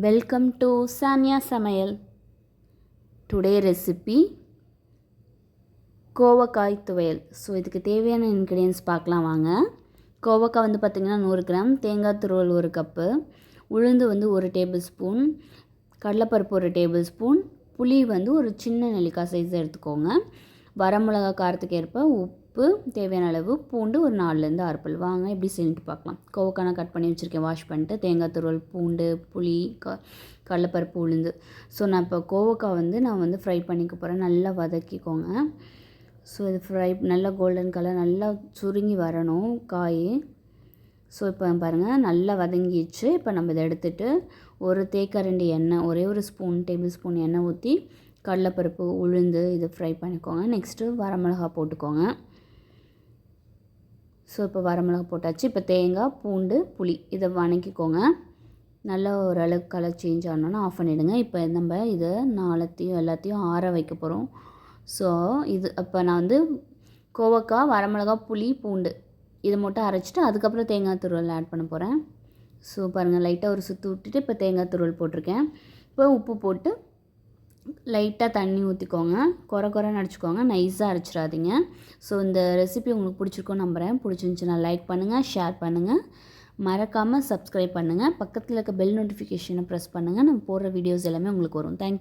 Welcome to Sania சமையல். Today recipe கோவக்காய் துவையல். ஸோ இதுக்கு தேவையான இன்க்ரீடியன்ஸ் பார்க்கலாம் வாங்க. கோவக்காய் வந்து பார்த்திங்கன்னா 100 கிராம், தேங்காய் துருவல் 1 கப்பு, உளுந்து வந்து 1 டேபிள் ஸ்பூன், கடலைப்பருப்பு 1 டேபிள் ஸ்பூன், புளி வந்து ஒரு சின்ன நெல்லிக்காய் சைஸ் எடுத்துக்கோங்க, வரமிளகா காரத்துக்கு ஏற்ப உப்பு தேவையான அளவு, பூண்டு ஒரு 4லேருந்து 6 பல். வாங்க எப்படி செஞ்சுட்டு பார்க்கலாம். கோவக்காய் நான் கட் பண்ணி வச்சுருக்கேன், வாஷ் பண்ணிட்டு. தேங்காய் துருவல், பூண்டு, புளி, கடலைப்பருப்பு, உளுந்து. ஸோ நான் இப்போ கோவக்காய் வந்து நான் ஃப்ரை பண்ணிக்க போகிறேன். நல்லா வதக்கிக்கோங்க. ஸோ இது ஃப்ரை நல்லா கோல்டன் கலர் நல்லா சுருங்கி வரணும் காய். ஸோ இப்போ பாருங்கள் நல்லா வதங்கிடுச்சு. இப்போ நம்ம இதை எடுத்துகிட்டு ஒரு தேக்கரண்டி எண்ணெய், ஒரே ஒரு டேபிள் ஸ்பூன் எண்ணெய் ஊற்றி கடலைப்பருப்பு, உளுந்து இதை ஃப்ரை பண்ணிக்கோங்க. நெக்ஸ்ட்டு வரமிளகா போட்டுக்கோங்க. ஸோ இப்போ வரமிளகா போட்டாச்சு. இப்போ தேங்காய், பூண்டு, புளி இதை வணக்கிக்கோங்க. நல்லா ஓரளவுக்கு கலர் சேஞ்ச் ஆனோன்னா ஆஃப் பண்ணிவிடுங்க. இப்போ நம்ம இதை எல்லாத்தையும் ஆற வைக்க போகிறோம். ஸோ இது இப்போ நான் கோவக்காய், வரமிளகா, புளி, பூண்டு இதை மட்டும் அரைச்சிட்டு அதுக்கப்புறம் தேங்காய் துருவல் ஆட் பண்ண போகிறேன். ஸோ பாருங்கள், லைட்டாக ஒரு சுற்று விட்டுட்டு இப்போ தேங்காய் துருவல் போட்டிருக்கேன். இப்போ உப்பு போட்டு லைட்டாக தண்ணி ஊற்றிக்கோங்க. குறைன்னு அரைச்சிக்கோங்க, நைஸாக அரைச்சிடாதீங்க. ஸோ இந்த ரெசிபி உங்களுக்கு பிடிச்சிருக்கோன்னு நம்புகிறேன். பிடிச்சிருந்துச்சுன்னா லைக் பண்ணுங்கள், ஷேர் பண்ணுங்கள், மறக்காமல் சப்ஸ்கிரைப் பண்ணுங்கள். பக்கத்தில் இருக்க பெல் நோட்டிஃபிகேஷனை ப்ரெஸ் பண்ணுங்கள். நம்ம போடுற வீடியோஸ் எல்லாமே உங்களுக்கு வரும். தேங்க்யூ.